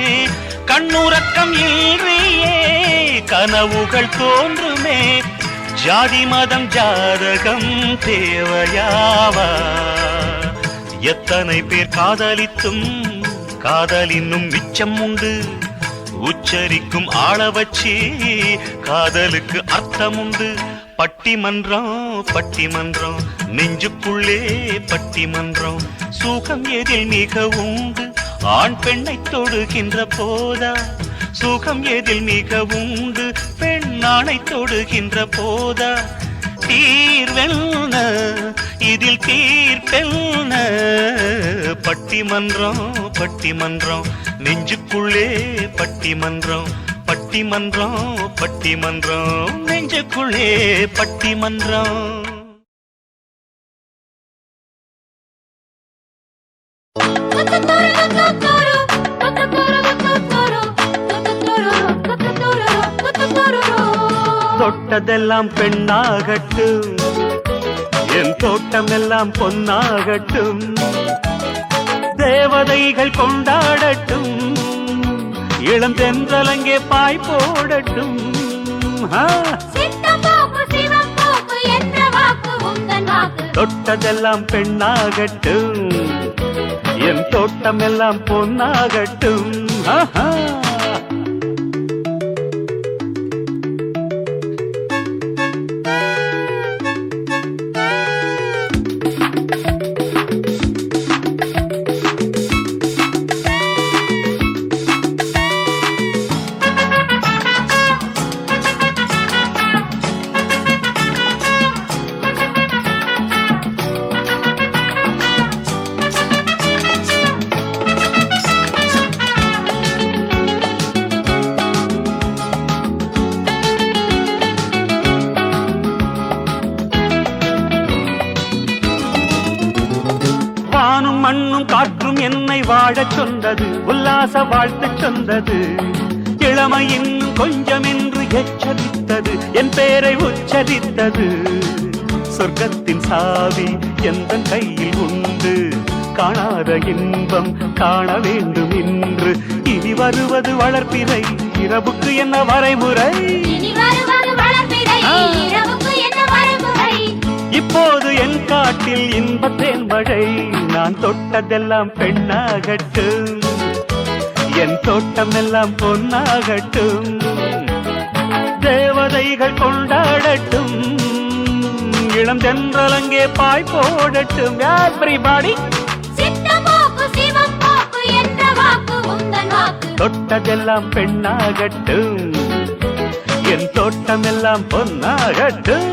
கண்ணுறக்கம் இன்றியே கனவுகள் தோன்றுமே. ஜாதி மதம் ஜாதகம் தேவையாவா? எத்தனை பேர் காதலித்தும் காதலின்னும் மிச்சம் உண்டு. உச்சரிக்கும் ஆள வச்சு காதலுக்கு அர்த்தம் உண்டு. பட்டிமன்றம் பட்டிமன்றம் நெஞ்சுக்குள்ளே பட்டிமன்றம். சுகம் எதில் மிக உண்டு, ஆண் பெண்ணை தொடுகின்ற போதா? சுகம் எதில் மிக உண்டு, பெண்ணானை தொடுகின்ற போதா? தீர்வெல்ன இதில் தீர்ப்பெல்ன? பட்டிமன்றம் பட்டிமன்றம் நெஞ்சுக்குள்ளே பட்டிமன்றம். பட்டிமன்றம் பட்டிமன்றம் நெஞ்சுக்குள்ளே பட்டிமன்றம். தொட்டதெல்லாம் பெண்ணாகட்டும், என் தோட்டமெல்லாம் பொன்னாகட்டும். தேவதைகள் கொண்டாடட்டும், இளம் தென்றலங்கே பாய் போடட்டும். தொட்டதெல்லாம் பெண்ணாகட்டும், என் தோட்டமெல்லாம் பொன்னாகட்டும். வானும் மண்ணும் காற்றும் என்னை வாழச் சொன்னது, உல்லாச வாழ்த்து சொன்னது. இளமை இன்னும் கொஞ்சம் என்று எச்சரித்தது, என் பேரை உச்சரித்தது. சொர்க்கத்தின் சாவி எந்த கையில் உண்டு, காணாத இன்பம் காண வேண்டும் இன்று. இனி வருவது வளர்ப்பிறை, இரவுக்கு என்ன வரைமுறை? இப்போது என் காட்டில் இன்பத்தேன் மழை. நான் தொட்டதெல்லாம் பெண்ணாகட்டும், என் தோட்டம் எல்லாம் பொன்னாகட்டும். தேவதைகள் கொண்டாடட்டும், இளம் தென்றலங்கே பாய் போடட்டும். எவ்ரிபடி தொட்டதெல்லாம் பெண்ணாகட்டும், என் தோட்டம் எல்லாம் பொன்னாகட்டும்.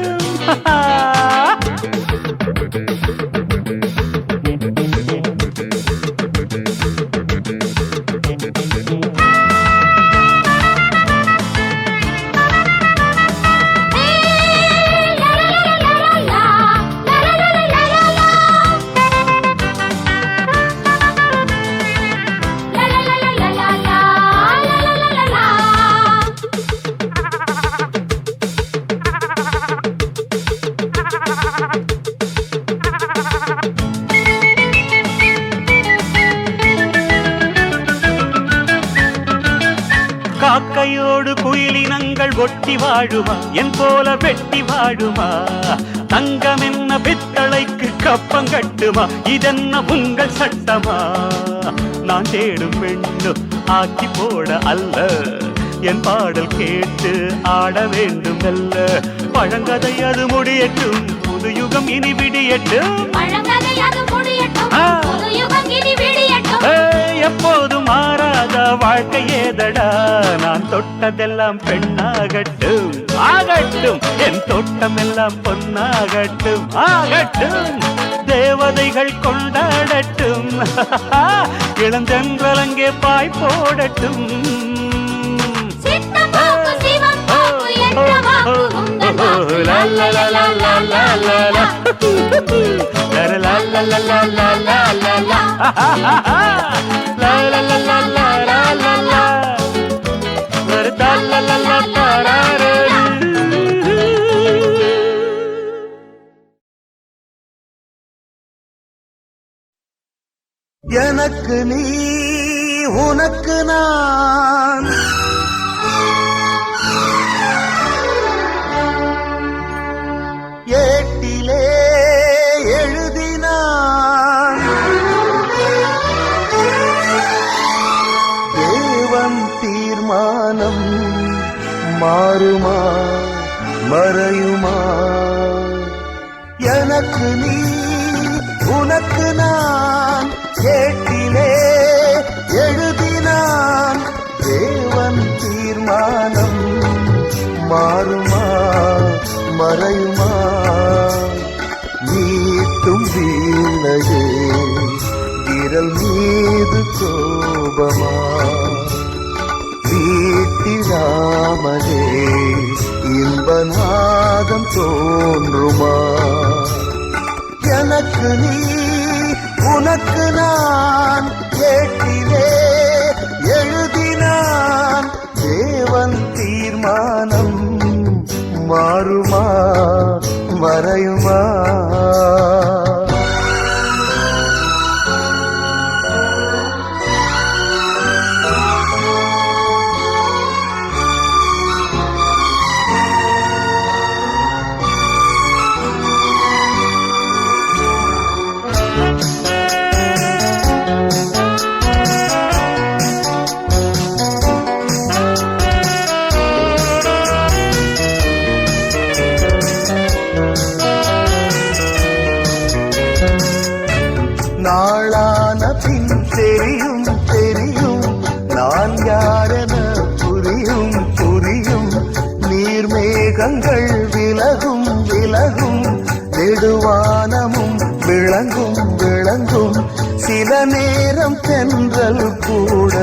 காக்கையோடு குயிலினங்கள் ஒட்டி வாழுமா, என் போல வெட்டி வாழுமா? தங்கம் என்ன பித்தளைக்கு கப்பம் கட்டுமா, இதென்ன உங்கள் சட்டமா? நான் தேடும் பெண்ணு ஆக்கி போட அல்ல, என் பாடல் கேட்டு ஆட வேண்டும் அல்ல. பழங்கதை அது முடியட்டும், புது யுகம் இனி விடியட்டும். எப்போதும் மாறாத வாழ்க்கை ஏதடா, நான் தொட்டதெல்லாம் பெண்ணாகட்டும் ஆகட்டும், என் தோட்டமெல்லாம் பொன்னாகட்டும் ஆகட்டும். தேவதைகள் கொண்டாடட்டும், இளந்தென்றல் அங்கே பாய் போடட்டும். எனக்கு நீ உனக்கு நான், ஏட்டிலே எழுதினான். தேவன் தீர்மானம் மாறுமா மறையுமா? எனக்கு நீ உனக்கு நான், ஏட்டிலே எழுதினான். தேவன் தீர்மானம் மாறுமா மறையுமா? நீட்டும் வீணையே விரல் மீது கோபமா? வீட்டிடாமலே இன்பநாதம் தோன்றுமா? எனக்கு நீ உனக்கு நான், ஏட்டிலே எழுதினான். தேவன் தீர்மானம் மாறுமா மறையுமா? நாளான பின் தெரியும் தெரியும், நான் யாரென புரியும் புரியும். நீர்மேகங்கள் விலகும் விலகும், நெடுவானமும் விளங்கும் விளங்கும். சில நேரம் தென்றல் கூட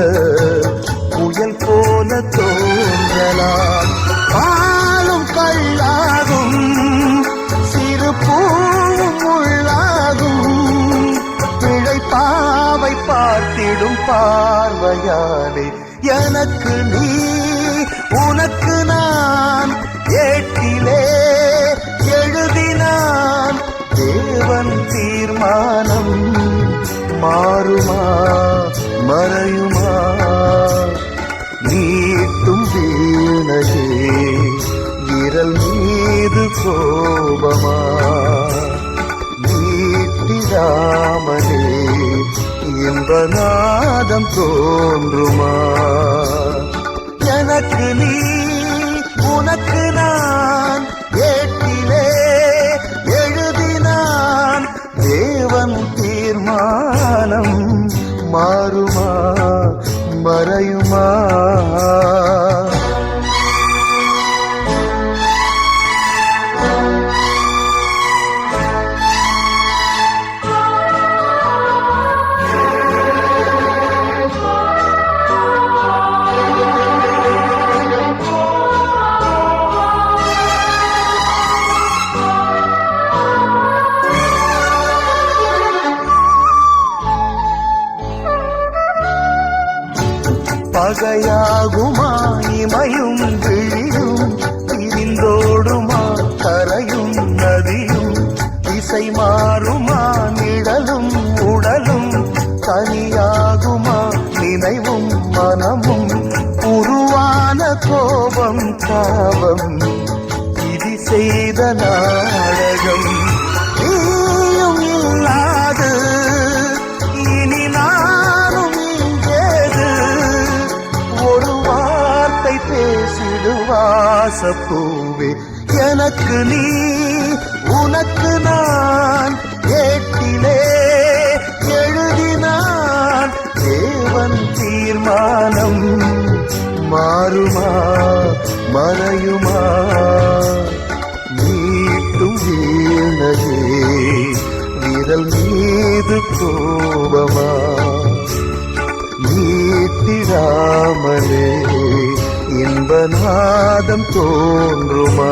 புயல் போல தோன்றலாம். பாலும் கள்ளாகும், சிறு பூவும் உள்ளாகும். பாவை பார்த்திடும் பார்வையாலே எனக்கு நீ உனக்கு நான், ஏட்டிலே எழுதினான். தேவன் தீர்மானம் மாறுமா மறையுமா? நீட்டும் வீணையே விரல் மீது கோபமா? நீட்டிடாமலே இன்பநாதம் தோன்றுமா? எனக்கு நீ உனக்கு நான், ஏட்டிலே எழுதினான். தேவன் தீர்மானம் மாறுமா மறையுமா? பகையாகுமா இமையும் விழியும், பிரிந்தோடுமா கரையும் நதியும். திசை மாறுமா நிழலும் உடலும், தனியாகுமா நினைவும் மனமும். உருவான கோபம் தாபம், விதி செய்த நாடகம். நீயும் இல்லாது இனி நானும் இங்கேது, ஒரு வார்த்தை வாசப்பூவே எனக்கு நீ உனக்கு நான் ஏட்டிலே எழுதினான் தேவன் தீர்மானம் மாறுமா மறையுமா மீட்டும் வீணையே விரல் மீது கோபமா மீட்டிடாமலே இன்பநாதம் தோன்றுமா